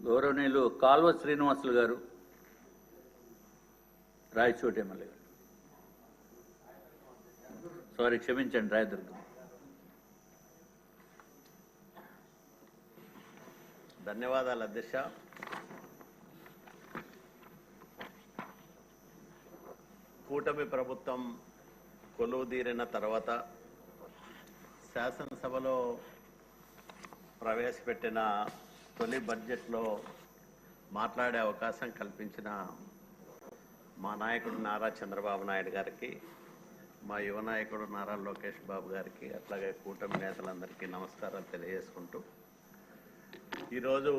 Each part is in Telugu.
గౌరవనీయులు కాల్వ శ్రీనివాసులు గారు, రాయచోటి ఎమ్మెల్యే గారు. సారీ, క్షమించండి, రాయదుర్గం. ధన్యవాదాలు అధ్యక్ష. కూటమి ప్రభుత్వం కొలువుదీరిన తర్వాత శాసనసభలో ప్రవేశపెట్టిన తొలి బడ్జెట్లో మాట్లాడే అవకాశం కల్పించిన మా నాయకుడు నారా చంద్రబాబు నాయుడు గారికి, మా యువ నాయకుడు నారా లోకేష్ బాబు గారికి, అట్లాగే కూటమి నేతలందరికీ నమస్కారాలు తెలియజేసుకుంటూ, ఈరోజు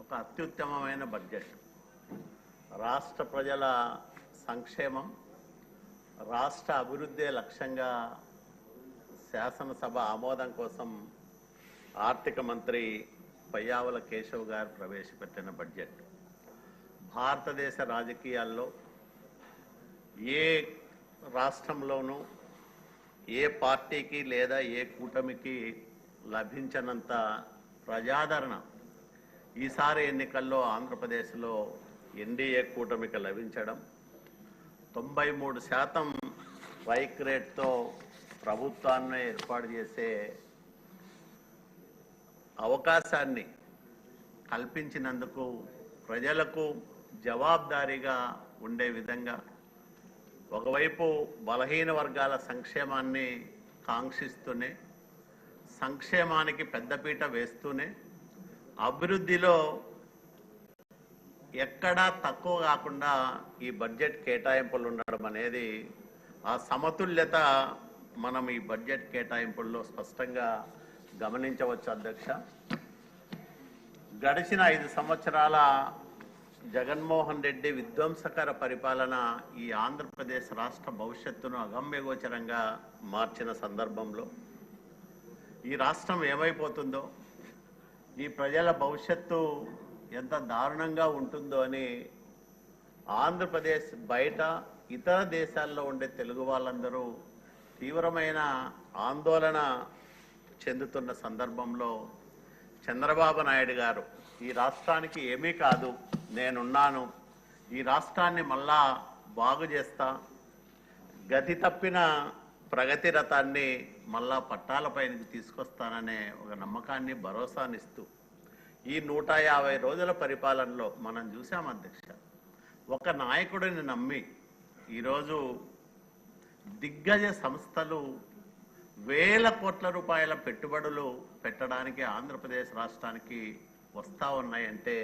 ఒక అత్యుత్తమమైన బడ్జెట్, రాష్ట్ర ప్రజల సంక్షేమం, రాష్ట్ర అభివృద్ధి లక్ష్యంగా శాసనసభ ఆమోదం కోసం ఆర్థిక మంత్రి పయ్యావుల కేశవ్ గారు ప్రవేశపెట్టిన బడ్జెట్ భారతదేశ రాజకీయాల్లో ఏ రాష్ట్రంలోనూ ఏ పార్టీకి లేదా ఏ కూటమికి లభించనంత ప్రజాదరణ ఈసారి ఎన్నికల్లో ఆంధ్రప్రదేశ్లో ఎన్డీఏ కూటమికి లభించడం, 93% స్ట్రైక్ రేట్తో ప్రభుత్వాన్ని ఏర్పాటు చేసే అవకాశాన్ని కల్పించినందుకు ప్రజలకు జవాబుదారీగా ఉండే విధంగా ఒకవైపు బలహీన వర్గాల సంక్షేమాన్ని కాంక్షిస్తూనే, సంక్షేమానికి పెద్దపీట వేస్తూనే, అభివృద్ధిలో ఎక్కడా తక్కువ కాకుండా ఈ బడ్జెట్ కేటాయింపులు ఉండడం అనేది, ఆ సమతుల్యత మనం ఈ బడ్జెట్ కేటాయింపుల్లో స్పష్టంగా గమనించవచ్చు అధ్యక్ష. గడిచిన 5 సంవత్సరాల జగన్మోహన్ రెడ్డి విధ్వంసకర పరిపాలన ఈ ఆంధ్రప్రదేశ్ రాష్ట్ర భవిష్యత్తును అగమ్యగోచరంగా మార్చిన సందర్భంలో ఈ రాష్ట్రం ఏమైపోతుందో, ఈ ప్రజల భవిష్యత్తు ఎంత దారుణంగా ఉంటుందో అని ఆంధ్రప్రదేశ్ బయట ఇతర దేశాల్లో ఉండే తెలుగు వాళ్ళందరూ తీవ్రమైన ఆందోళన చెందుతున్న సందర్భంలో చంద్రబాబు నాయుడు గారు ఈ రాష్ట్రానికి ఏమీ కాదు, నేనున్నాను, ఈ రాష్ట్రాన్ని మళ్ళా బాగు చేస్తా, గతి తప్పిన ప్రగతి రథాన్ని మళ్ళా పట్టాలపైనకి తీసుకొస్తాననే ఒక నమ్మకాన్ని, భరోసానిస్తూ ఈ 150 రోజుల పరిపాలనలో మనం చూసాం అధ్యక్ష. ఒక నాయకుడిని నమ్మి ఈరోజు దిగ్గజ సంస్థలు వేల కోట్ల రూపాయల పెట్టుబడులు పెట్టడానికి ఆంధ్రప్రదేశ్ రాష్ట్రానికి వస్తూ ఉన్నాయంటే,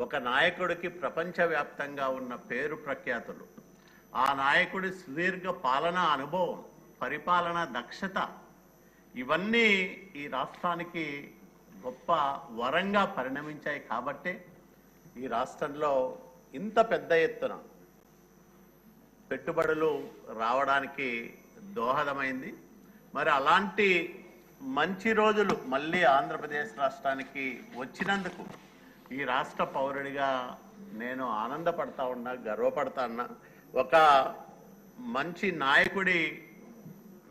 ఒక నాయకుడికి ప్రపంచవ్యాప్తంగా ఉన్న పేరు ప్రఖ్యాతులు, ఆ నాయకుడి సుదీర్ఘ పాలనా అనుభవం, పరిపాలనా దక్షత, ఇవన్నీ ఈ రాష్ట్రానికి గొప్ప వరంగా పరిణమించాయి. కాబట్టే ఈ రాష్ట్రంలో ఇంత పెద్ద ఎత్తున పెట్టుబడులు రావడానికి దోహదమైంది. మరి అలాంటి మంచి రోజులు మళ్ళీ ఆంధ్రప్రదేశ్ రాష్ట్రానికి వచ్చినందుకు ఈ రాష్ట్ర పౌరుడిగా నేను ఆనందపడతా ఉన్నా, గర్వపడతా ఉన్నా. ఒక మంచి నాయకుడి